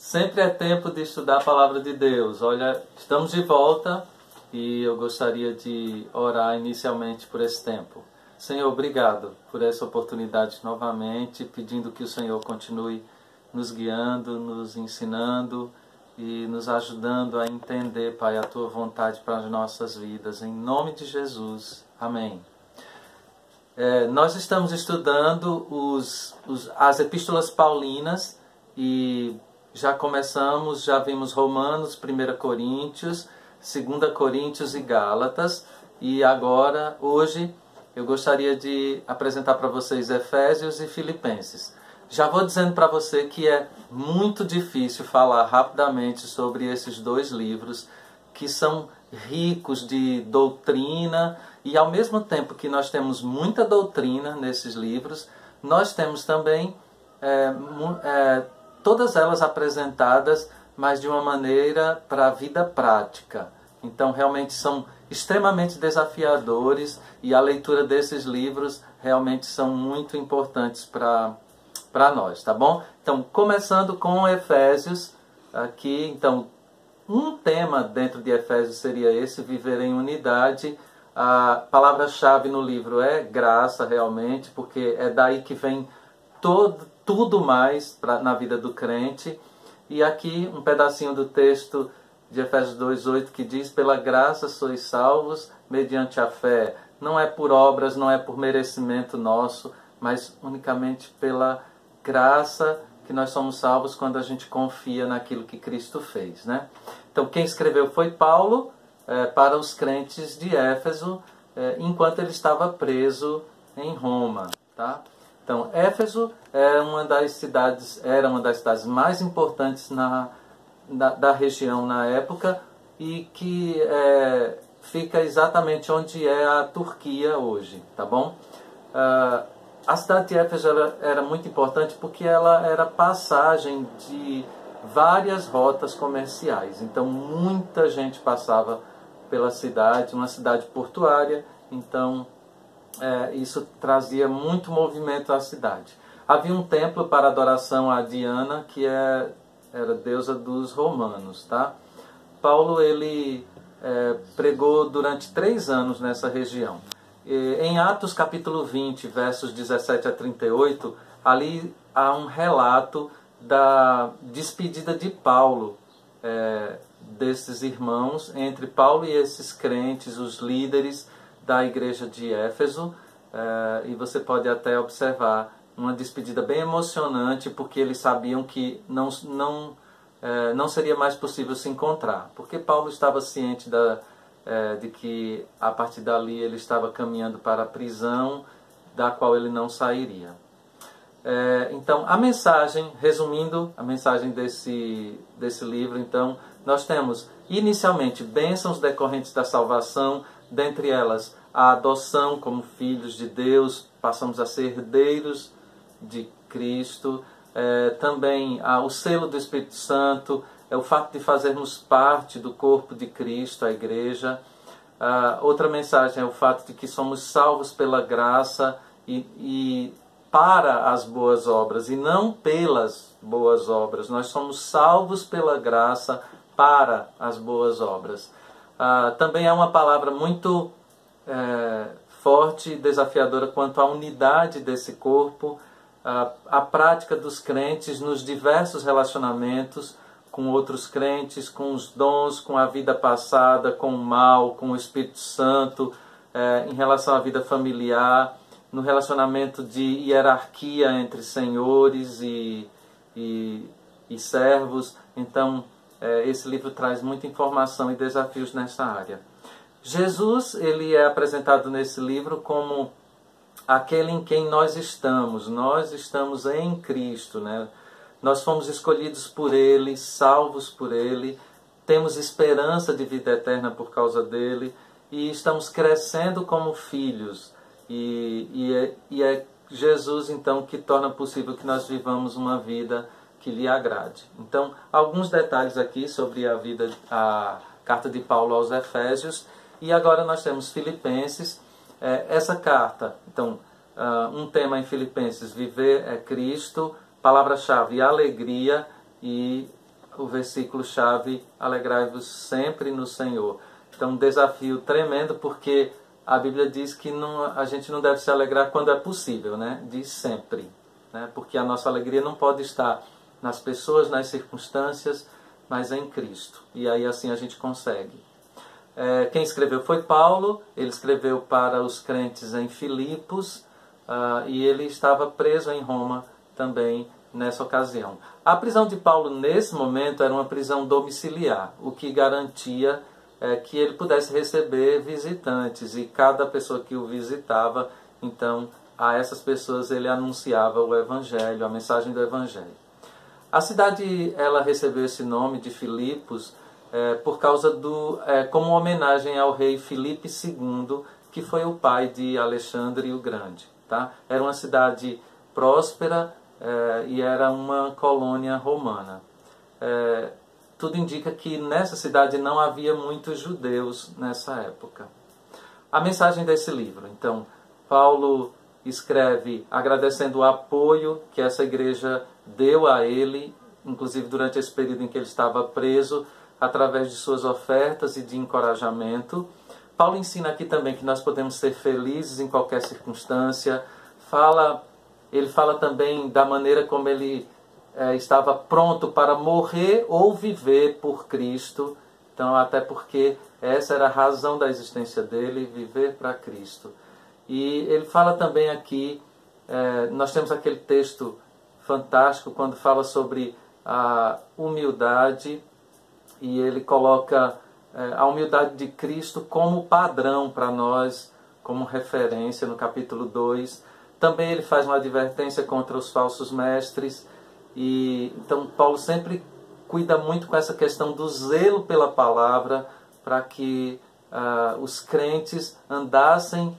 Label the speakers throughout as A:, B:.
A: Sempre é tempo de estudar a Palavra de Deus. Olha, estamos de volta e eu gostaria de orar inicialmente por esse tempo. Senhor, obrigado por essa oportunidade novamente, pedindo que o Senhor continue nos guiando, nos ensinando e nos ajudando a entender, Pai, a Tua vontade para as nossas vidas. Em nome de Jesus. Amém. Nós estamos estudando as epístolas paulinas e já começamos, já vimos Romanos, 1 Coríntios, 2 Coríntios e Gálatas. E agora, hoje, eu gostaria de apresentar para vocês Efésios e Filipenses. Já vou dizendo para você que é muito difícil falar rapidamente sobre esses dois livros, que são ricos de doutrina, e ao mesmo tempo que nós temos muita doutrina nesses livros, nós temos também todas elas apresentadas, mas de uma maneira para a vida prática. Então realmente são extremamente desafiadores e a leitura desses livros realmente são muito importantes para nós, tá bom? Então, começando com Efésios, aqui, então, um tema dentro de Efésios seria esse, viver em unidade. A palavra-chave no livro é graça, realmente, porque é daí que vem tudo mais na vida do crente. E aqui um pedacinho do texto de Efésios 2:8 que diz: pela graça sois salvos mediante a fé. Não é por obras, não é por merecimento nosso, mas unicamente pela graça que nós somos salvos quando a gente confia naquilo que Cristo fez, né? Então quem escreveu foi Paulo para os crentes de Éfeso, enquanto ele estava preso em Roma, tá? Então Éfeso era uma das cidades mais importantes da região na época e que fica exatamente onde é a Turquia hoje, tá bom? A cidade de Éfeso era muito importante porque ela era passagem de várias rotas comerciais. Então muita gente passava pela cidade, uma cidade portuária, então isso trazia muito movimento à cidade. Havia um templo para adoração a Diana, que era deusa dos romanos, tá? Paulo ele pregou durante 3 anos nessa região. Em Atos capítulo 20, versos 17 a 38, ali há um relato da despedida de Paulo, desses irmãos, entre Paulo e esses crentes, os líderes da igreja de Éfeso, e você pode até observar uma despedida bem emocionante, porque eles sabiam que não seria mais possível se encontrar, porque Paulo estava ciente de que a partir dali ele estava caminhando para a prisão, da qual ele não sairia. Então, a mensagem, resumindo a mensagem desse livro, então, nós temos inicialmente bênçãos decorrentes da salvação, dentre elas a adoção como filhos de Deus, passamos a ser herdeiros de Cristo, também o selo do Espírito Santo, o fato de fazermos parte do corpo de Cristo, a igreja. Outra mensagem é o fato de que somos salvos pela graça e para as boas obras, e não pelas boas obras. Nós somos salvos pela graça para as boas obras. Também há uma palavra muito forte e desafiadora quanto à unidade desse corpo, a prática dos crentes nos diversos relacionamentos com outros crentes, com os dons, com a vida passada, com o mal, com o Espírito Santo, em relação à vida familiar, no relacionamento de hierarquia entre senhores e servos. Então, esse livro traz muita informação e desafios nessa área. Jesus, ele é apresentado nesse livro como aquele em quem nós estamos em Cristo, né? Nós fomos escolhidos por Ele, salvos por Ele, temos esperança de vida eterna por causa dEle e estamos crescendo como filhos. E é Jesus, então, que torna possível que nós vivamos uma vida que lhe agrade. Então, alguns detalhes aqui sobre a carta de Paulo aos Efésios. E agora nós temos Filipenses. Essa carta, então, um tema em Filipenses: viver é Cristo, palavra-chave alegria, e o versículo-chave, alegrai-vos sempre no Senhor. Então, um desafio tremendo, porque a Bíblia diz que a gente não deve se alegrar quando é possível, né? Diz sempre, né? Porque a nossa alegria não pode estar nas pessoas, nas circunstâncias, mas em Cristo. E aí assim a gente consegue. Quem escreveu foi Paulo, ele escreveu para os crentes em Filipos, e ele estava preso em Roma também nessa ocasião. A prisão de Paulo nesse momento era uma prisão domiciliar, o que garantia que ele pudesse receber visitantes, e cada pessoa que o visitava, então a essas pessoas ele anunciava o Evangelho, a mensagem do Evangelho. A cidade ela recebeu esse nome de Filipos por causa como homenagem ao rei Filipe II, que foi o pai de Alexandre o Grande. Tá? Era uma cidade próspera e era uma colônia romana. Tudo indica que nessa cidade não havia muitos judeus nessa época. A mensagem desse livro. Então, Paulo escreve agradecendo o apoio que essa igreja deu a ele, inclusive durante esse período em que ele estava preso, através de suas ofertas e de encorajamento. Paulo ensina aqui também que nós podemos ser felizes em qualquer circunstância. Ele fala também da maneira como ele estava pronto para morrer ou viver por Cristo. Então, até porque essa era a razão da existência dele, viver para Cristo. E ele fala também aqui, nós temos aquele texto fantástico quando fala sobre a humildade, e ele coloca a humildade de Cristo como padrão para nós, como referência no capítulo 2. Também ele faz uma advertência contra os falsos mestres. E então Paulo sempre cuida muito com essa questão do zelo pela palavra, para que os crentes andassem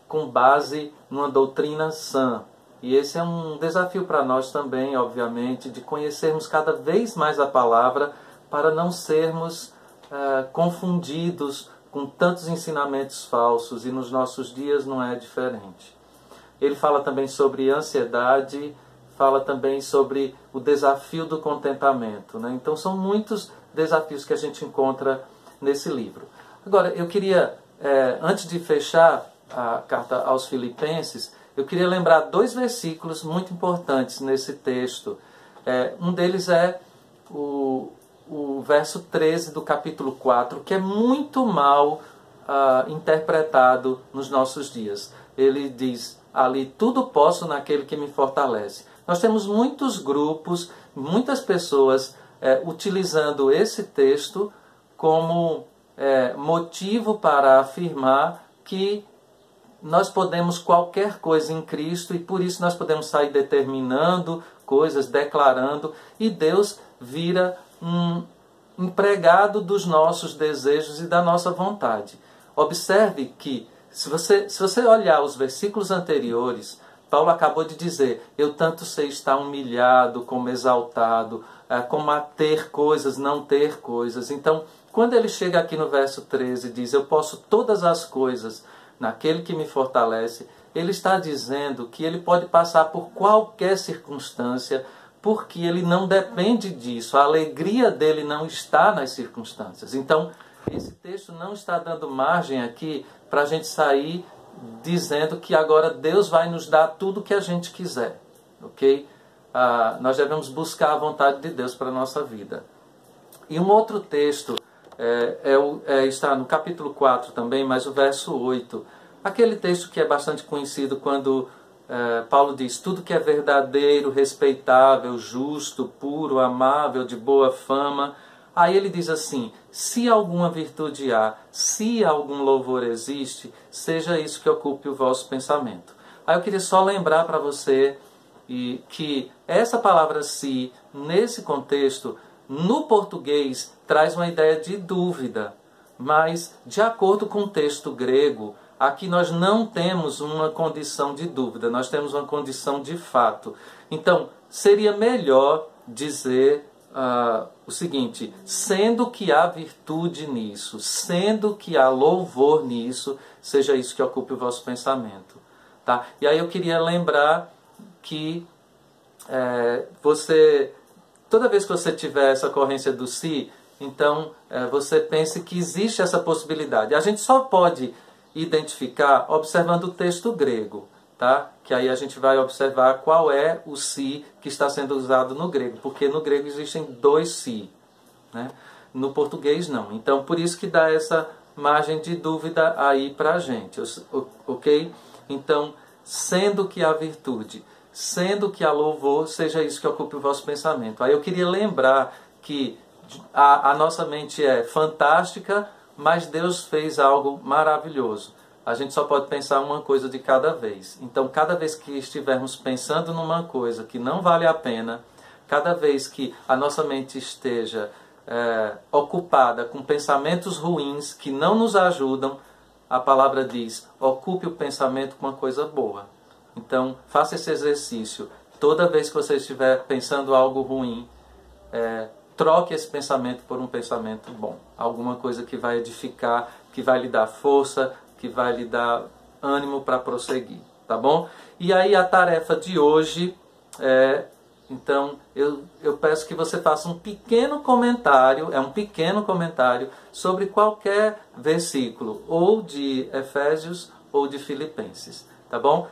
A: com base numa doutrina sã. E esse é um desafio para nós também, obviamente, de conhecermos cada vez mais a palavra, para não sermos confundidos com tantos ensinamentos falsos, e nos nossos dias não é diferente. Ele fala também sobre ansiedade, fala também sobre o desafio do contentamento, né? Então são muitos desafios que a gente encontra nesse livro. Agora, eu queria, antes de fechar a carta aos Filipenses, eu queria lembrar 2 versículos muito importantes nesse texto. Um deles é o verso 13 do capítulo 4, que é muito mal interpretado nos nossos dias. Ele diz ali, tudo posso naquele que me fortalece. Nós temos muitos grupos, muitas pessoas utilizando esse texto como motivo para afirmar que nós podemos qualquer coisa em Cristo, e por isso nós podemos sair determinando coisas, declarando, e Deus vira um empregado dos nossos desejos e da nossa vontade. Observe que, se você olhar os versículos anteriores, Paulo acabou de dizer, eu tanto sei estar humilhado como exaltado, como a ter coisas, não ter coisas. Então, quando ele chega aqui no verso 13 e diz, eu posso todas as coisas naquele que me fortalece, ele está dizendo que ele pode passar por qualquer circunstância, porque ele não depende disso. A alegria dele não está nas circunstâncias. Então, esse texto não está dando margem aqui para a gente sair dizendo que agora Deus vai nos dar tudo o que a gente quiser. Ok? Nós devemos buscar a vontade de Deus para a nossa vida. E um outro texto está no capítulo 4 também, mas o verso 8. Aquele texto que é bastante conhecido quando Paulo diz, tudo que é verdadeiro, respeitável, justo, puro, amável, de boa fama. Aí ele diz assim, se alguma virtude há, se algum louvor existe, seja isso que ocupe o vosso pensamento. Aí eu queria só lembrar para você que essa palavra se, nesse contexto, no português, traz uma ideia de dúvida. Mas, de acordo com o texto grego, aqui nós não temos uma condição de dúvida, nós temos uma condição de fato. Então, seria melhor dizer o seguinte, sendo que há virtude nisso, sendo que há louvor nisso, seja isso que ocupe o vosso pensamento. Tá? E aí eu queria lembrar que toda vez que você tiver essa ocorrência do se, então você pense que existe essa possibilidade. A gente só pode identificar observando o texto grego, tá? Que aí a gente vai observar qual é o se que está sendo usado no grego, porque no grego existem 2 se, né? No português não. Então por isso que dá essa margem de dúvida aí para a gente, ok? Então, sendo que a virtude, sendo que a louvor, seja isso que ocupe o vosso pensamento. Aí eu queria lembrar que a nossa mente é fantástica, mas Deus fez algo maravilhoso. A gente só pode pensar uma coisa de cada vez. Então, cada vez que estivermos pensando numa coisa que não vale a pena, cada vez que a nossa mente esteja ocupada com pensamentos ruins que não nos ajudam, a palavra diz, ocupe o pensamento com uma coisa boa. Então, faça esse exercício. Toda vez que você estiver pensando algo ruim, troque esse pensamento por um pensamento bom. Alguma coisa que vai edificar, que vai lhe dar força, que vai lhe dar ânimo para prosseguir. Tá bom? E aí a tarefa de hoje então, eu peço que você faça um pequeno comentário, um pequeno comentário sobre qualquer versículo, ou de Efésios ou de Filipenses, tá bom?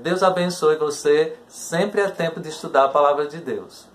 A: Deus abençoe você, sempre é tempo de estudar a palavra de Deus.